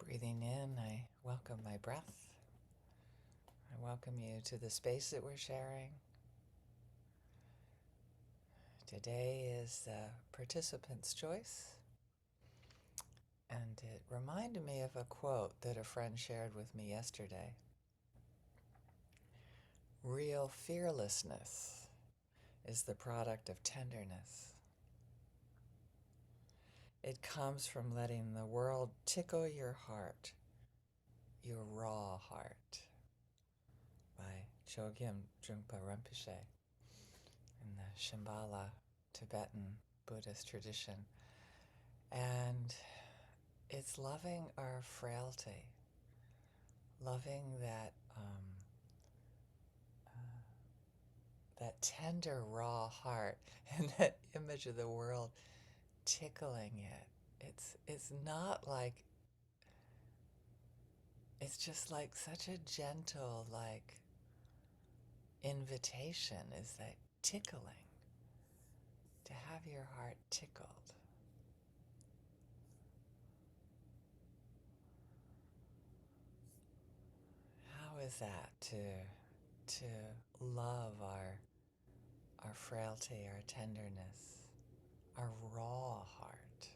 Breathing in, I welcome my breath. I welcome you to the space that we're sharing. Today is the participant's choice, and it reminded me of a quote that a friend shared with me yesterday. Real fearlessness is the product of tenderness. It comes from letting the world tickle your heart, your raw heart, by Chogyam Trungpa Rinpoche in the Shambhala Tibetan Buddhist tradition. And it's loving our frailty, loving that tender, raw heart, and that image of the world tickling it. It's not like, it's just like such a gentle, like, invitation is that tickling, to have your heart tickled. How is that to love our frailty, our tenderness, our raw heart,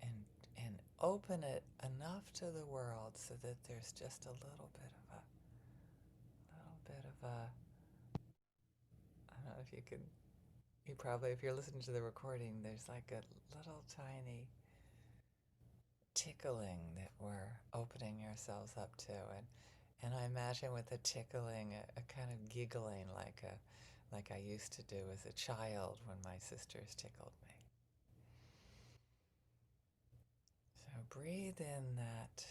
and and open it enough to the world so that there's just a little bit of I don't know if you can, you probably, if you're listening to the recording, there's like a little tiny tickling that we're opening ourselves up to, and I imagine with the tickling a kind of giggling like I used to do as a child when my sisters tickled me. So breathe in that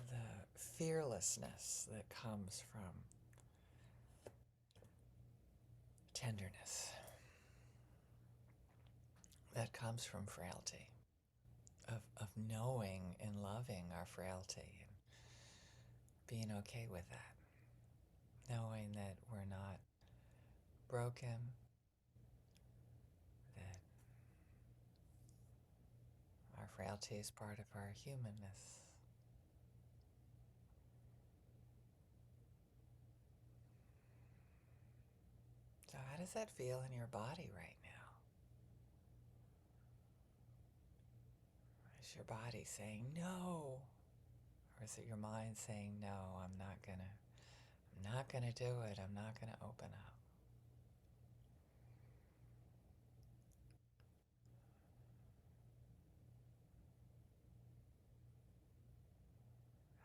the fearlessness that comes from tenderness, that comes from frailty, of knowing and loving our frailty and being okay with that, knowing that we're not broken, that our frailty is part of our humanness. So how does that feel in your body right now? Is your body saying no? Or is it your mind saying no, I'm not gonna do it, I'm not gonna open up?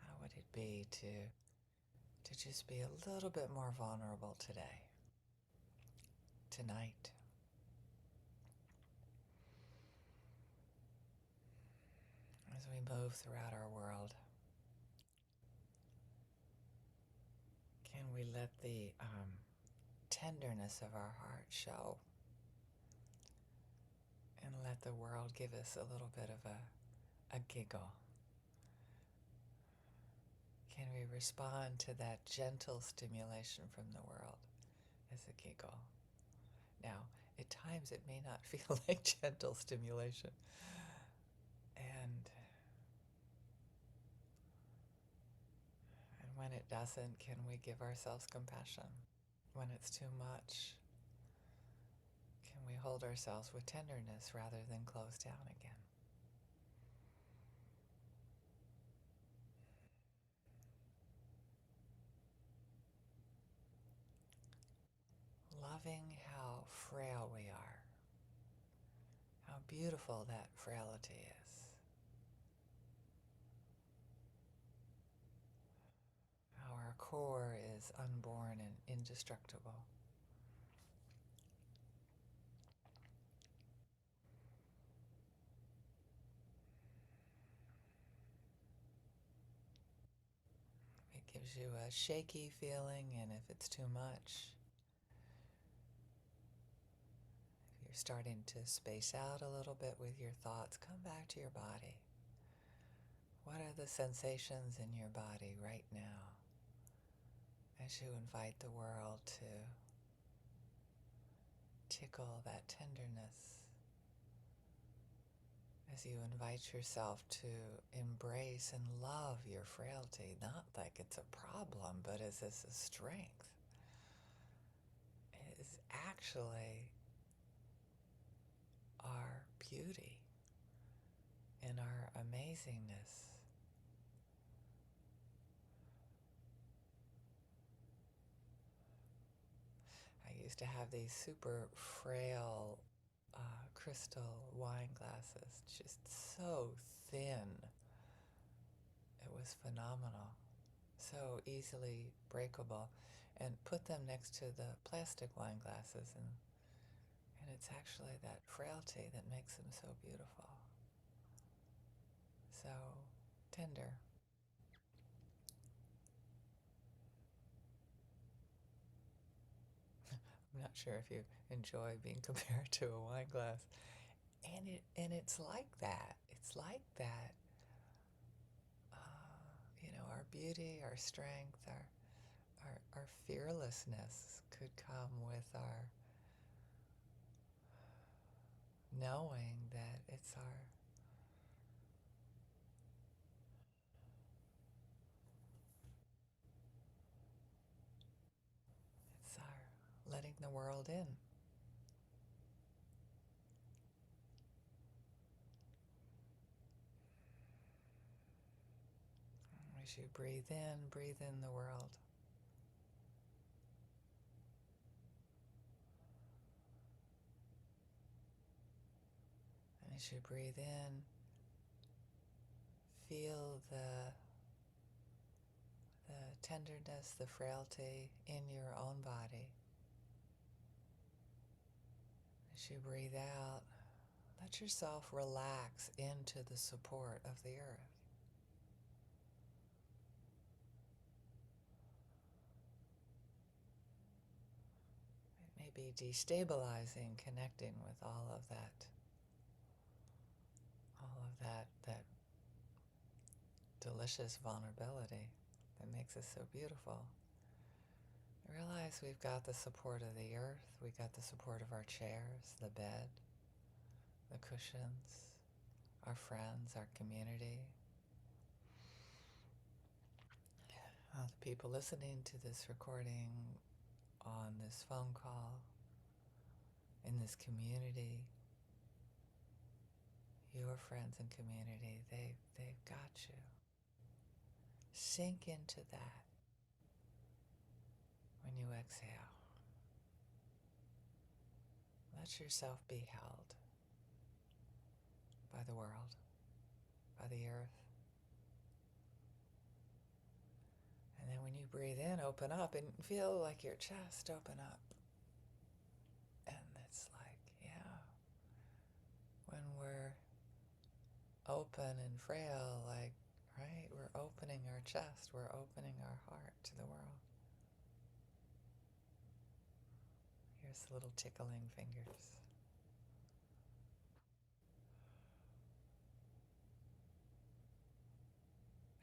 How would it be to just be a little bit more vulnerable today, tonight? As we move throughout our world, can we let the tenderness of our heart show and let the world give us a little bit of a giggle? Can we respond to that gentle stimulation from the world as a giggle? Now, at times it may not feel like gentle stimulation. And when it doesn't, can we give ourselves compassion? When it's too much, can we hold ourselves with tenderness rather than close down again? Loving how frail we are, how beautiful that frailty is, how our core is unborn and indestructible. It gives you a shaky feeling, and if it's too much, if you're starting to space out a little bit with your thoughts, come back to your body. What are the sensations in your body right now as you invite the world to tickle, that tenderness, as you invite yourself to embrace and love your frailty, not like it's a problem, but as this a strength. It is actually our beauty and our amazingness. I used to have these super frail crystal wine glasses, just so thin. It was phenomenal, so easily breakable, and put them next to the plastic wine glasses, and it's actually that frailty that makes them so beautiful, so tender. I'm not sure if you enjoy being compared to a wine glass. And it's like that. It's like that. Our beauty, our strength, our fearlessness could come with our knowing that it's our letting the world in. As you breathe in the world. And as you breathe in, feel the tenderness, the frailty in your own body. As you breathe out, let yourself relax into the support of the earth. It may be destabilizing connecting with all of that delicious vulnerability that makes us so beautiful. Realize we've got the support of the earth, we've got the support of our chairs, the bed, the cushions, our friends, our community. The people listening to this recording, on this phone call, in this community, your friends and community, they've got you. Sink into that when you exhale. Let yourself be held by the world, by the earth. And then when you breathe in, open up and feel like your chest open up. And it's like, yeah, when we're open and frail, like, right, we're opening our chest, we're opening our heart to the world. Here's the little tickling fingers.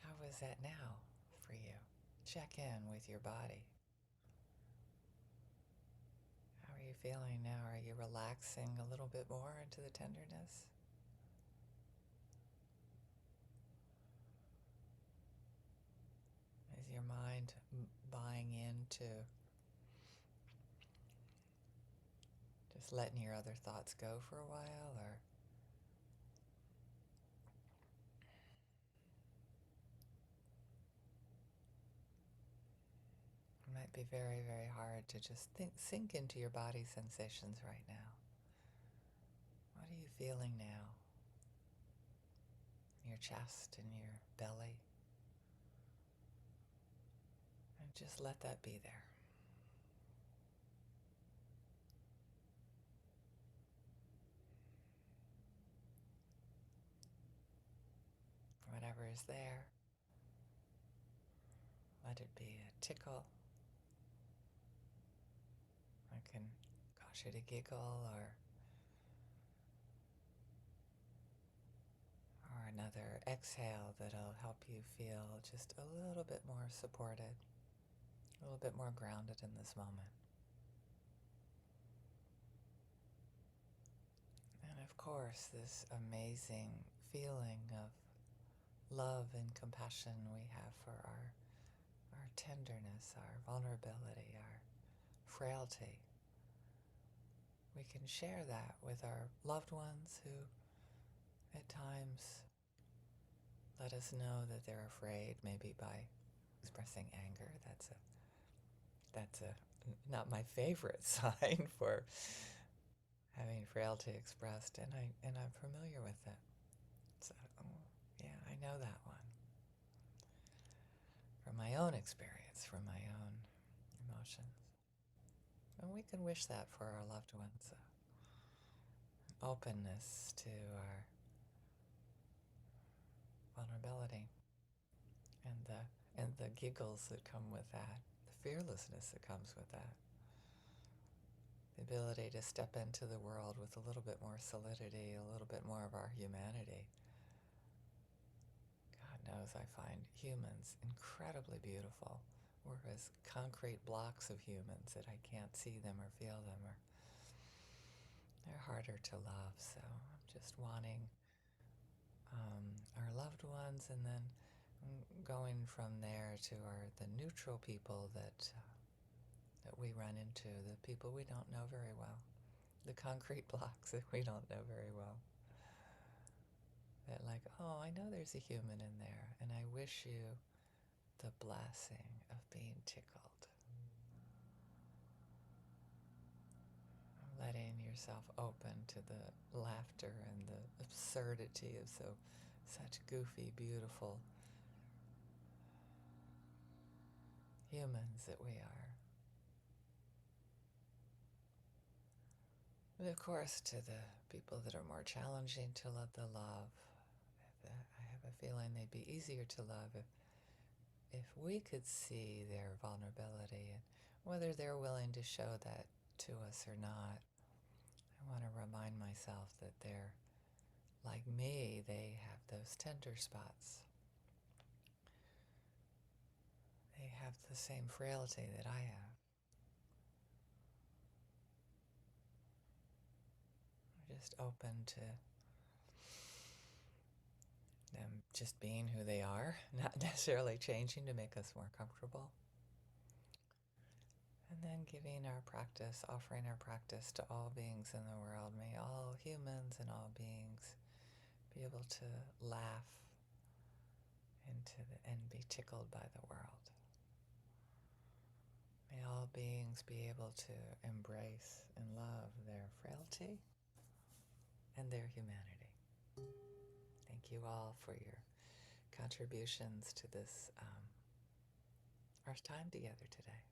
How is that now for you? Check in with your body. How are you feeling now? Are you relaxing a little bit more into the tenderness? Is your mind buying into just letting your other thoughts go for a while, or it might be very, very hard to just sink into your body sensations right now. What are you feeling now? In your chest, in your belly? And just let that be there. Whatever is there, let it be a tickle. I can cause you to giggle, or another exhale that'll help you feel just a little bit more supported, a little bit more grounded in this moment. course, this amazing feeling of love and compassion we have for our tenderness, our vulnerability, our frailty. We can share that with our loved ones who at times let us know that they're afraid, maybe by expressing anger. That's a not my favorite sign for having frailty expressed, and I'm familiar with it. So yeah, I know that one from my own experience, from my own emotions. And we can wish that for our loved ones. Openness to our vulnerability and the giggles that come with that, the fearlessness that comes with that, the ability to step into the world with a little bit more solidity, a little bit more of our humanity. God knows I find humans incredibly beautiful, whereas concrete blocks of humans that I can't see them or feel them, or they're harder to love. So I'm just wanting our loved ones, and then going from there to the neutral people that we run into, the people we don't know very well, the concrete blocks that we don't know very well. That like, oh, I know there's a human in there, and I wish you the blessing of being tickled. Letting yourself open to the laughter and the absurdity of such goofy, beautiful humans that we are. But of course, to the people that are more challenging to let the love, I have a feeling they'd be easier to love if we could see their vulnerability, and whether they're willing to show that to us or not. I want to remind myself that they're like me, they have those tender spots. They have the same frailty that I have. I'm just open to them just being who they are, not necessarily changing to make us more comfortable. And then giving our practice, offering our practice to all beings in the world. May all humans and all beings be able to laugh and be tickled by the world. May all beings be able to embrace and love their frailty and their humanity. Thank you all for your contributions to this, our time together today.